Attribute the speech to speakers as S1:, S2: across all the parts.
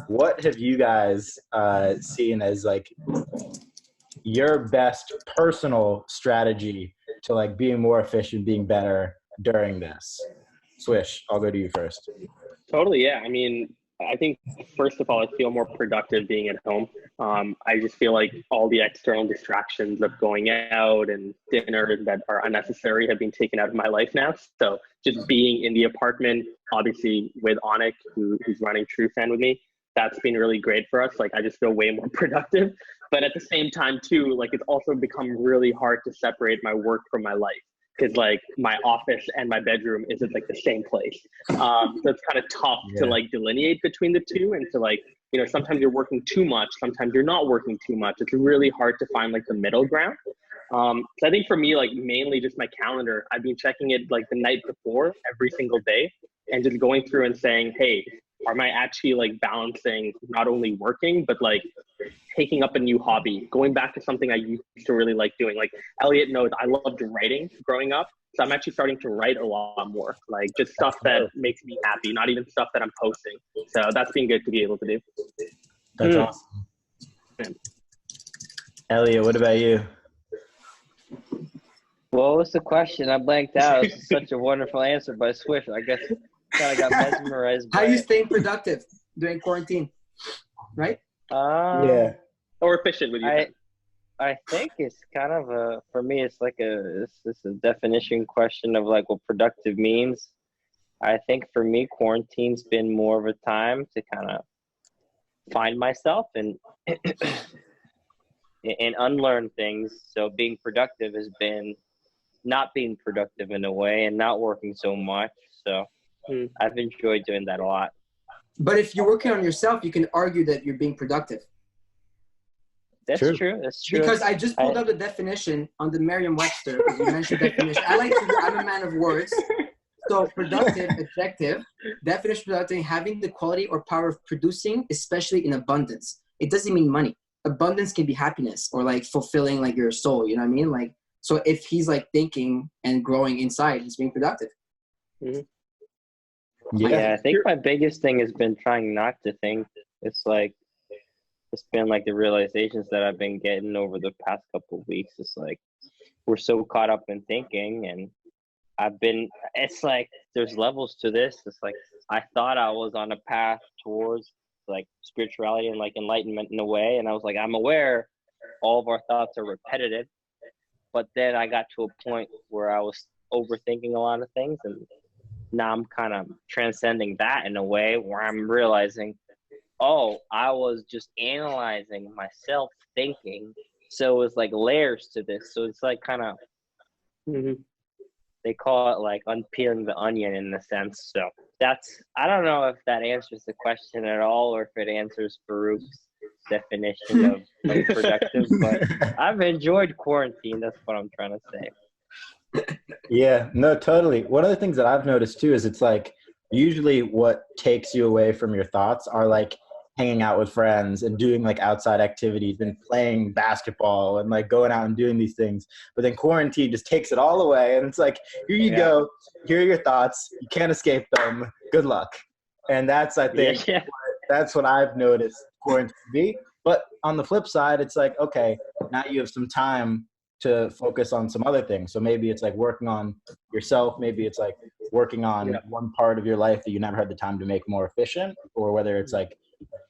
S1: what have you guys seen as like your best personal strategy to like being more efficient, being better during this? Swish, I'll go to you first.
S2: Totally, yeah. I mean, I think first of all, I feel more productive being at home. I just feel like all the external distractions of going out and dinner that are unnecessary have been taken out of my life now. So just being in the apartment, obviously with Onik, who's running TrueFan with me, that's been really great for us. Like I just feel way more productive. But at the same time too, like it's also become really hard to separate my work from my life because like my office and my bedroom isn't like the same place. So it's kind of tough to like delineate between the two and to like, you know, sometimes you're working too much, sometimes you're not working too much. It's really hard to find like the middle ground. So I think for me, like mainly just my calendar, I've been checking it like the night before every single day and just going through and saying, hey, am I actually like balancing not only working, but like taking up a new hobby, going back to something I used to really like doing. Like Elliot knows I loved writing growing up. So I'm actually starting to write a lot more, like just stuff that makes me happy, not even stuff that I'm posting. So that's been good to be able to do.
S1: That's awesome. Elliot, what about you?
S3: What was the question? I blanked out. It's such a wonderful answer by Swish. I guess kind of got mesmerized by
S4: How are you staying productive during quarantine, right?
S1: Yeah.
S2: Or efficient with you.
S3: I think it's kind of for me, it's like it's a definition question of like what productive means. I think for me, quarantine's been more of a time to kind of find myself and and unlearn things. So being productive has been not being productive in a way and not working so much. So I've enjoyed doing that a lot.
S4: But if you're working on yourself, you can argue that you're being productive.
S3: That's true. That's true.
S4: Because I just pulled up the definition on the Merriam-Webster. You mentioned definition. I'm a man of words. So productive, adjective, definition productive, having the quality or power of producing, especially in abundance. It doesn't mean money. Abundance can be happiness or like fulfilling like your soul. You know what I mean? Like, so if he's like thinking and growing inside, he's being productive.
S3: Mm-hmm. Yeah, I think my biggest thing has been trying not to think. It's been like the realizations that I've been getting over the past couple of weeks. It's like we're so caught up in thinking, and it's like there's levels to this. It's like I thought I was on a path towards like spirituality and like enlightenment in a way, and I was like, I'm aware all of our thoughts are repetitive, but then I got to a point where I was overthinking a lot of things, and now I'm kind of transcending that in a way where I'm realizing, oh, I was just analyzing myself thinking. So it's like layers to this. So it's like kind of, they call it like unpeeling the onion in a sense. So I don't know if that answers the question at all or if it answers Farouk's definition of productive, but I've enjoyed quarantine. That's what I'm trying to say.
S1: Yeah, no, totally. One of the things that I've noticed too is it's like usually what takes you away from your thoughts are like hanging out with friends and doing like outside activities and playing basketball and like going out and doing these things. But then quarantine just takes it all away and it's like, here you go, here are your thoughts, you can't escape them, good luck. And that's, I think, that's what I've noticed quarantine to be. But on the flip side, it's like, okay, now you have some time to focus on some other things. So maybe it's like working on yourself. Maybe it's like working on one part of your life that you never had the time to make more efficient, or whether it's like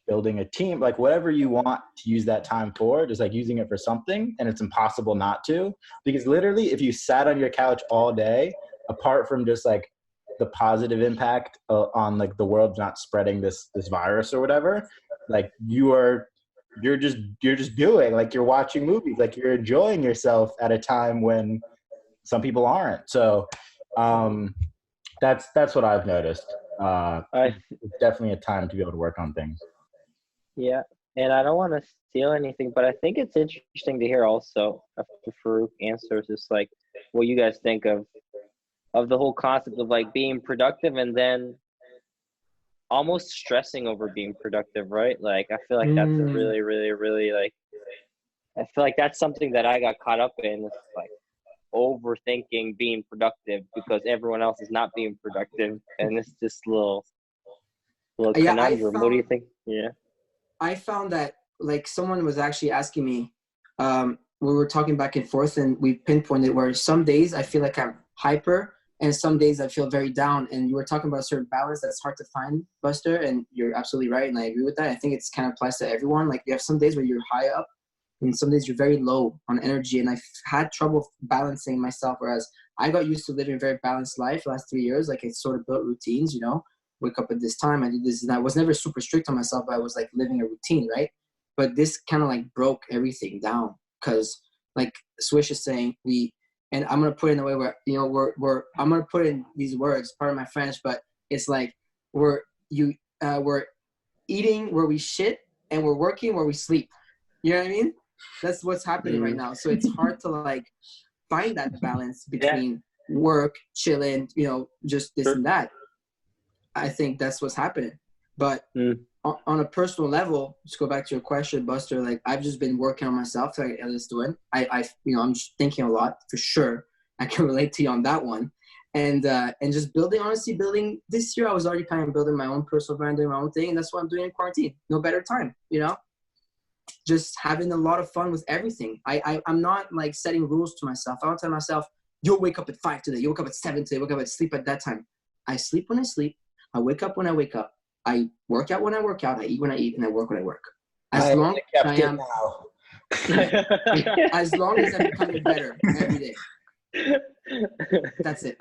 S1: building a team, like whatever you want to use that time for, just like using it for something. And it's impossible not to, because literally if you sat on your couch all day, apart from just like the positive impact on like the world not spreading this virus or whatever, like you're just doing, like you're watching movies, like you're enjoying yourself at a time when some people aren't. So that's what I've noticed. It's definitely a time to be able to work on things.
S3: Yeah, and I don't want to steal anything, but I think it's interesting to hear also after Farouk answers, it's like what you guys think of the whole concept of like being productive and then almost stressing over being productive, right? Like I feel like that's a really, really, really like, I feel like that's something that I got caught up in. It's like overthinking being productive because everyone else is not being productive, and it's this little conundrum. What do you think? Yeah.
S4: I found that like someone was actually asking me, we were talking back and forth, and we pinpointed where some days I feel like I'm hyper, and some days I feel very down. And you were talking about a certain balance that's hard to find, Buster, and you're absolutely right, and I agree with that. I think it's kind of applies to everyone. Like you have some days where you're high up, and some days you're very low on energy. And I've had trouble balancing myself, whereas I got used to living a very balanced life the last 3 years. Like I sort of built routines, you know, wake up at this time, I did this, and I was never super strict on myself, but I was like living a routine, right? But this kind of like broke everything down because like Swish is saying, and I'm going to put it in a way where, you know, I'm going to put in these words, pardon my French, but it's like we're eating where we shit and we're working where we sleep. You know what I mean? That's what's happening right now. So it's hard to like find that balance between work, chilling, you know, just this and that. I think that's what's happening. But on a personal level, just go back to your question, Buster, like I've just been working on myself like Elliot's doing. I'm just thinking a lot for sure. I can relate to you on that one. And just building this year, I was already kind of building my own personal brand, doing my own thing. And that's what I'm doing in quarantine. No better time, you know? Just having a lot of fun with everything. I'm not like setting rules to myself. I don't tell myself, you'll wake up at 5 today. You'll wake up at 7 today. Wake up at sleep at that time. I sleep when I sleep. I wake up when I wake up. I work out when I work out. I eat when I eat, and I work when I work. As long as I'm becoming better every day. That's it.